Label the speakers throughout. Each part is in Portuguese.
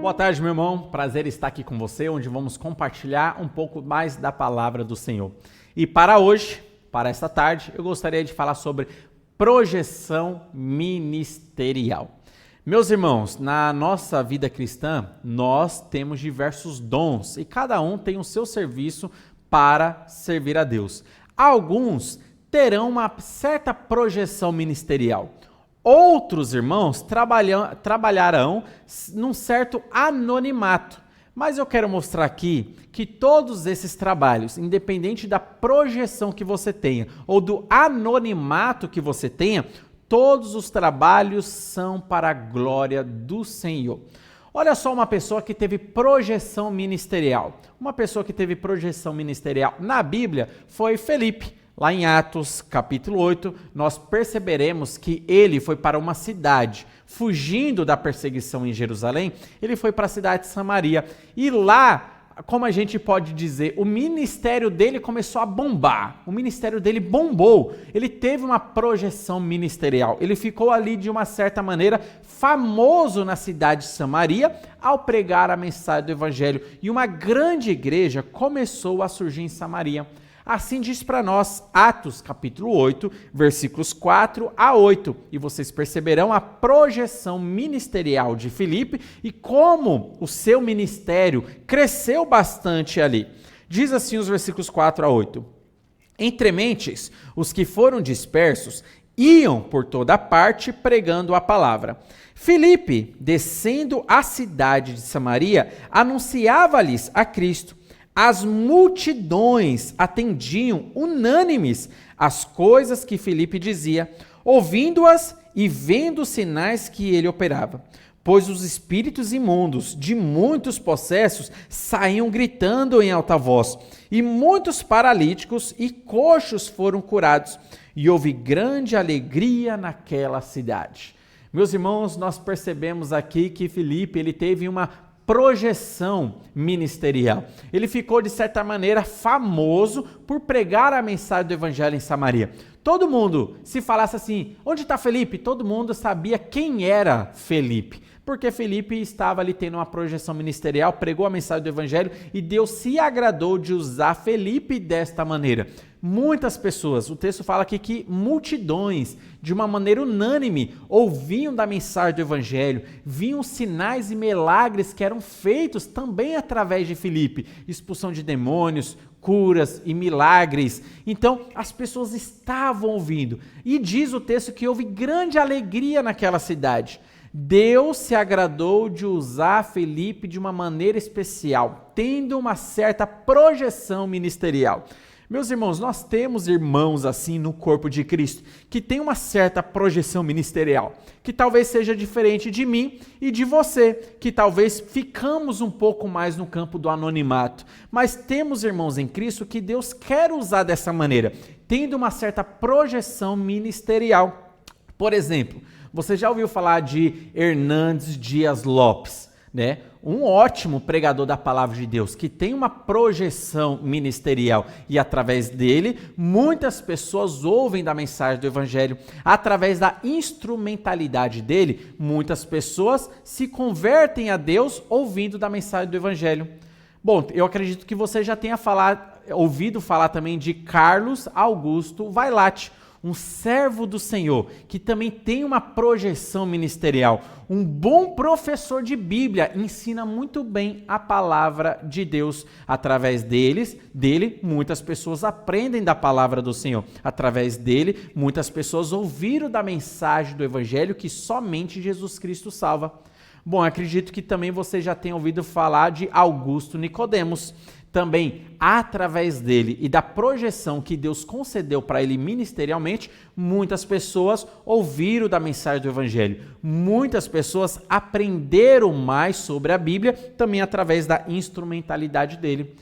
Speaker 1: Boa tarde, meu irmão. Prazer estar aqui com você, onde vamos compartilhar um pouco mais da palavra do Senhor. E para hoje, para esta tarde, eu gostaria de falar sobre projeção ministerial. Meus irmãos, na nossa vida cristã, nós temos diversos dons e cada um tem o seu serviço para servir a Deus. Alguns terão uma certa projeção ministerial. Outros irmãos trabalharão num certo anonimato. Mas eu quero mostrar aqui que todos esses trabalhos, independente da projeção que você tenha ou do anonimato que você tenha, todos os trabalhos são para a glória do Senhor. Olha só uma pessoa que teve projeção ministerial. Uma pessoa que teve projeção ministerial na Bíblia foi Felipe. Lá em Atos, capítulo 8, nós perceberemos que ele foi para uma cidade, fugindo da perseguição em Jerusalém, ele foi para a cidade de Samaria. E lá, como a gente pode dizer, o ministério dele começou a bombar, o ministério dele bombou, ele teve uma projeção ministerial, ele ficou ali de uma certa maneira famoso na cidade de Samaria ao pregar a mensagem do evangelho. E uma grande igreja começou a surgir em Samaria. Assim diz para nós Atos capítulo 8, versículos 4 a 8. E vocês perceberão a projeção ministerial de Filipe e como o seu ministério cresceu bastante ali. Diz assim os versículos 4 a 8. Entre mentes, os que foram dispersos iam por toda parte pregando a palavra. Filipe, descendo à cidade de Samaria, anunciava-lhes a Cristo. As multidões atendiam unânimes às coisas que Filipe dizia, ouvindo-as e vendo os sinais que ele operava. Pois os espíritos imundos de muitos possessos saíam gritando em alta voz, e muitos paralíticos e coxos foram curados, e houve grande alegria naquela cidade. Meus irmãos, nós percebemos aqui que Filipe ele teve uma projeção ministerial. Ele ficou, de certa maneira, famoso por pregar a mensagem do evangelho em Samaria. Todo mundo, se falasse assim, onde está Felipe? Todo mundo sabia quem era Felipe, porque Felipe estava ali tendo uma projeção ministerial, pregou a mensagem do evangelho e Deus se agradou de usar Felipe desta maneira. Muitas pessoas, o texto fala aqui que multidões, de uma maneira unânime, ouviam da mensagem do evangelho, viam sinais e milagres que eram feitos também através de Filipe, expulsão de demônios, curas e milagres. Então, as pessoas estavam ouvindo. E diz o texto que houve grande alegria naquela cidade. Deus se agradou de usar Filipe de uma maneira especial, tendo uma certa projeção ministerial. Meus irmãos, nós temos irmãos assim no corpo de Cristo, que tem uma certa projeção ministerial, que talvez seja diferente de mim e de você, que talvez ficamos um pouco mais no campo do anonimato. Mas temos irmãos em Cristo que Deus quer usar dessa maneira, tendo uma certa projeção ministerial. Por exemplo, você já ouviu falar de Hernandes Dias Lopes, né? Um ótimo pregador da palavra de Deus, que tem uma projeção ministerial e através dele, muitas pessoas ouvem da mensagem do evangelho. Através da instrumentalidade dele, muitas pessoas se convertem a Deus ouvindo da mensagem do evangelho. Bom, eu acredito que você já tenha ouvido falar também de Carlos Augusto Vailate, um servo do Senhor, que também tem uma projeção ministerial, um bom professor de Bíblia, ensina muito bem a palavra de Deus. Através dele, muitas pessoas aprendem da palavra do Senhor. Através dele, muitas pessoas ouviram da mensagem do Evangelho que somente Jesus Cristo salva. Bom, acredito que também você já tenha ouvido falar de Augusto Nicodemos. Também, através dele e da projeção que Deus concedeu para ele ministerialmente, muitas pessoas ouviram da mensagem do Evangelho. Muitas pessoas aprenderam mais sobre a Bíblia, também através da instrumentalidade dele.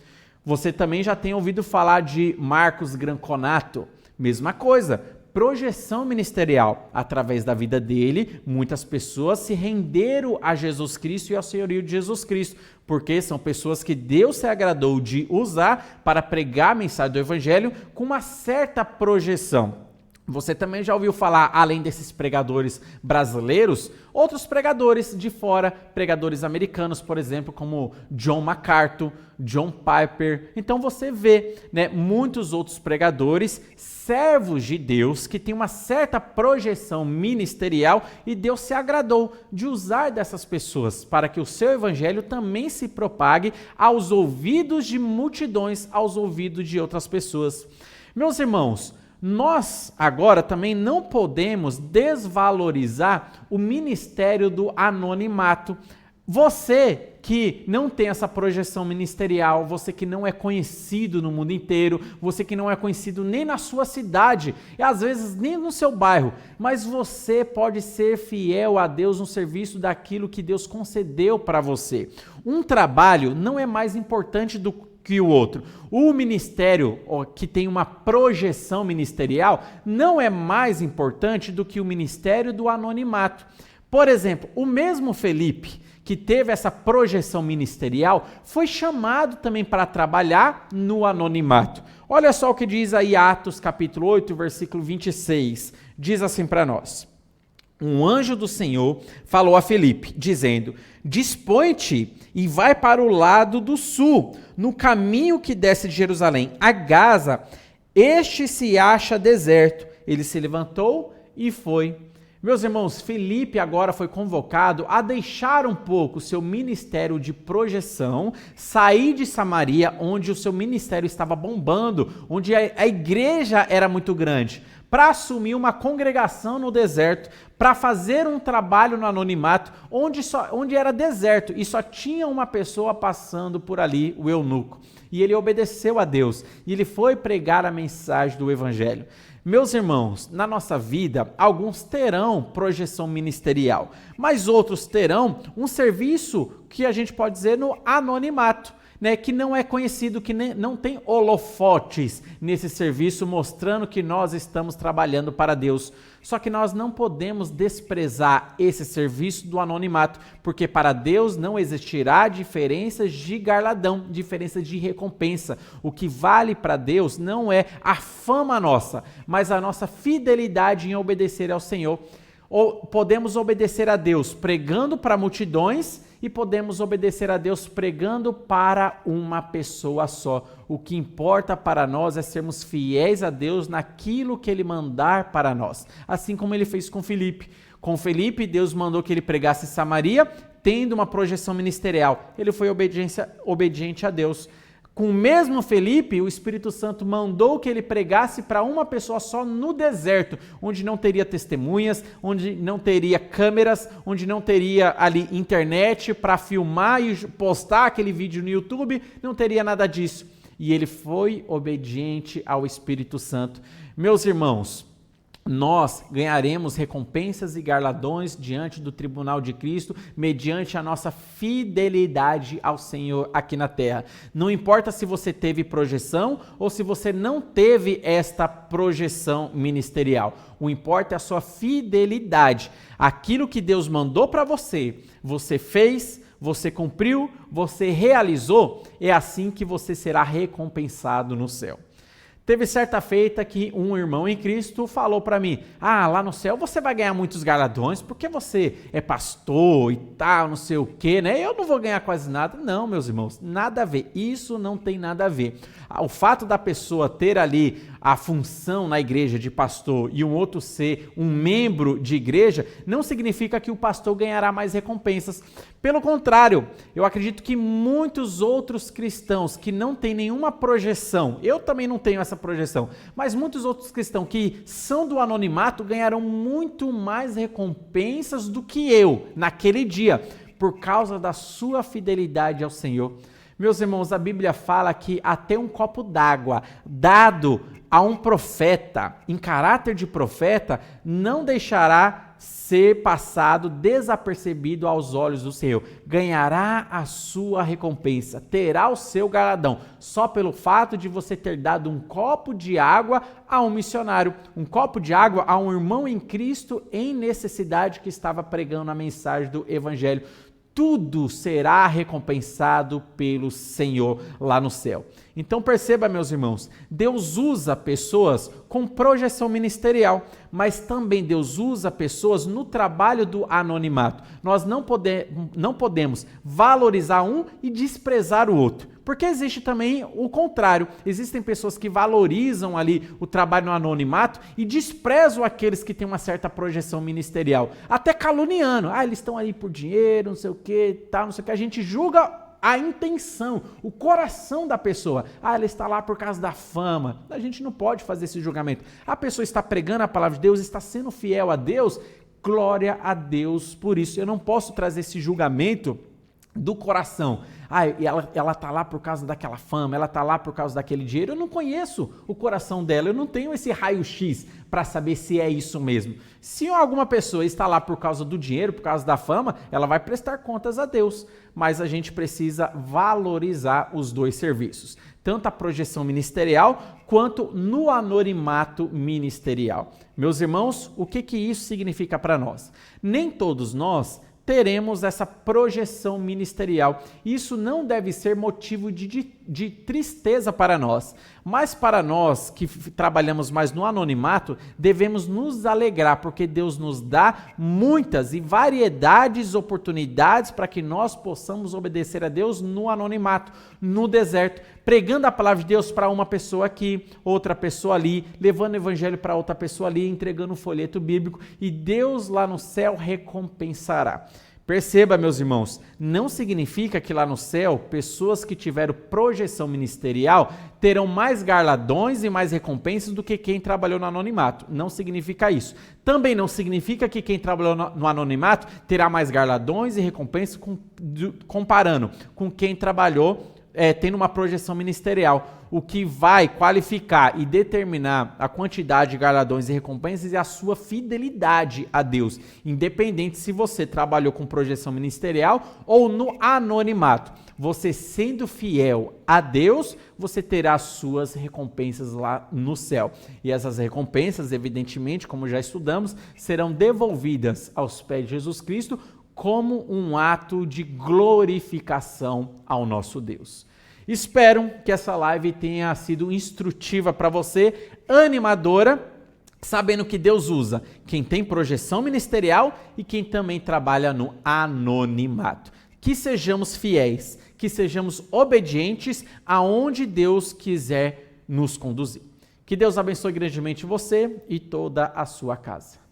Speaker 1: Você também já tem ouvido falar de Marcos Granconato. Mesma coisa, projeção ministerial. Através da vida dele, muitas pessoas se renderam a Jesus Cristo e ao senhorio de Jesus Cristo, porque são pessoas que Deus se agradou de usar para pregar a mensagem do Evangelho com uma certa projeção. Você também já ouviu falar, além desses pregadores brasileiros, outros pregadores de fora, pregadores americanos, por exemplo, como John MacArthur, John Piper. Então você vê, né, muitos outros pregadores, servos de Deus, que têm uma certa projeção ministerial e Deus se agradou de usar dessas pessoas para que o seu evangelho também se propague aos ouvidos de multidões, aos ouvidos de outras pessoas. Meus irmãos, nós agora também não podemos desvalorizar o ministério do anonimato. Você que não tem essa projeção ministerial, você que não é conhecido no mundo inteiro, você que não é conhecido nem na sua cidade e às vezes nem no seu bairro, mas você pode ser fiel a Deus no serviço daquilo que Deus concedeu para você. Um trabalho não é mais importante do que o outro. O ministério que tem uma projeção ministerial não é mais importante do que o ministério do anonimato. Por exemplo, o mesmo Felipe, que teve essa projeção ministerial, foi chamado também para trabalhar no anonimato. Olha só o que diz aí Atos capítulo 8, versículo 26. Diz assim para nós: um anjo do Senhor falou a Felipe, dizendo: dispõe-te e vai para o lado do sul, no caminho que desce de Jerusalém a Gaza. Este se acha deserto. Ele se levantou e foi. Meus irmãos, Felipe agora foi convocado a deixar um pouco o seu ministério de projeção, sair de Samaria, onde o seu ministério estava bombando, onde a igreja era muito grande, para assumir uma congregação no deserto, para fazer um trabalho no anonimato, onde era deserto e só tinha uma pessoa passando por ali, o eunuco. E ele obedeceu a Deus e ele foi pregar a mensagem do evangelho. Meus irmãos, na nossa vida, alguns terão projeção ministerial, mas outros terão um serviço que a gente pode dizer no anonimato, né, que não é conhecido, que não tem holofotes nesse serviço mostrando que nós estamos trabalhando para Deus. Só que nós não podemos desprezar esse serviço do anonimato, porque para Deus não existirá diferenças de galardão, diferença de recompensa. O que vale para Deus não é a fama nossa, mas a nossa fidelidade em obedecer ao Senhor. Ou podemos obedecer a Deus pregando para multidões e podemos obedecer a Deus pregando para uma pessoa só. O que importa para nós é sermos fiéis a Deus naquilo que Ele mandar para nós. Assim como Ele fez com Felipe. Com Felipe, Deus mandou que ele pregasse em Samaria, tendo uma projeção ministerial. Ele foi obediente a Deus. Com o mesmo Felipe, o Espírito Santo mandou que ele pregasse para uma pessoa só no deserto, onde não teria testemunhas, onde não teria câmeras, onde não teria ali internet para filmar e postar aquele vídeo no YouTube, não teria nada disso. E ele foi obediente ao Espírito Santo. Meus irmãos, nós ganharemos recompensas e galardões diante do tribunal de Cristo, mediante a nossa fidelidade ao Senhor aqui na terra. Não importa se você teve projeção ou se você não teve esta projeção ministerial. O importa é a sua fidelidade. Aquilo que Deus mandou para você, você fez, você cumpriu, você realizou, é assim que você será recompensado no céu. Teve certa feita que um irmão em Cristo falou para mim: lá no céu você vai ganhar muitos galardões porque você é pastor e tal, não sei o quê, né? Eu não vou ganhar quase nada. Não, meus irmãos, nada a ver. Isso não tem nada a ver. O fato da pessoa ter ali a função na igreja de pastor e um outro ser um membro de igreja, não significa que o pastor ganhará mais recompensas. Pelo contrário, eu acredito que muitos outros cristãos que não têm nenhuma projeção, eu também não tenho essa projeção, mas muitos outros cristãos que são do anonimato ganharão muito mais recompensas do que eu naquele dia, por causa da sua fidelidade ao Senhor. Meus irmãos, a Bíblia fala que até um copo d'água dado a um profeta, em caráter de profeta, não deixará ser passado desapercebido aos olhos do Senhor. Ganhará a sua recompensa, terá o seu galardão, só pelo fato de você ter dado um copo de água a um missionário, um copo de água a um irmão em Cristo em necessidade que estava pregando a mensagem do Evangelho. Tudo será recompensado pelo Senhor lá no céu. Então perceba, meus irmãos, Deus usa pessoas com projeção ministerial, mas também Deus usa pessoas no trabalho do anonimato. Nós não podemos valorizar um e desprezar o outro. Porque existe também o contrário. Existem pessoas que valorizam ali o trabalho no anonimato e desprezam aqueles que têm uma certa projeção ministerial. Até caluniando. Eles estão ali por dinheiro, não sei o que, tal, não sei o que. A gente julga a intenção, o coração da pessoa. Ela está lá por causa da fama. A gente não pode fazer esse julgamento. A pessoa está pregando a palavra de Deus, está sendo fiel a Deus. Glória a Deus por isso. Eu não posso trazer esse julgamento do coração. Ela tá lá por causa daquela fama, ela tá lá por causa daquele dinheiro. Eu não conheço o coração dela, eu não tenho esse raio-x para saber se é isso mesmo. Se alguma pessoa está lá por causa do dinheiro, por causa da fama, ela vai prestar contas a Deus. Mas a gente precisa valorizar os dois serviços, tanto a projeção ministerial quanto no anonimato ministerial. Meus irmãos, o que isso significa para nós? Nem todos nós teremos essa projeção ministerial. Isso não deve ser motivo de tristeza para nós, mas para nós que trabalhamos mais no anonimato, devemos nos alegrar, porque Deus nos dá muitas e variedades de oportunidades para que nós possamos obedecer a Deus no anonimato, no deserto, pregando a palavra de Deus para uma pessoa aqui, outra pessoa ali, levando o evangelho para outra pessoa ali, entregando um folheto bíblico, e Deus lá no céu recompensará. Perceba, meus irmãos, não significa que lá no céu, pessoas que tiveram projeção ministerial terão mais galardões e mais recompensas do que quem trabalhou no anonimato. Não significa isso. Também não significa que quem trabalhou no anonimato terá mais galardões e recompensas comparando com quem trabalhou tendo uma projeção ministerial. O que vai qualificar e determinar a quantidade de galardões e recompensas é a sua fidelidade a Deus, independente se você trabalhou com projeção ministerial ou no anonimato. Você sendo fiel a Deus, você terá as suas recompensas lá no céu. E essas recompensas, evidentemente, como já estudamos, serão devolvidas aos pés de Jesus Cristo como um ato de glorificação ao nosso Deus. Espero que essa live tenha sido instrutiva para você, animadora, sabendo que Deus usa quem tem projeção ministerial e quem também trabalha no anonimato. Que sejamos fiéis, que sejamos obedientes aonde Deus quiser nos conduzir. Que Deus abençoe grandemente você e toda a sua casa.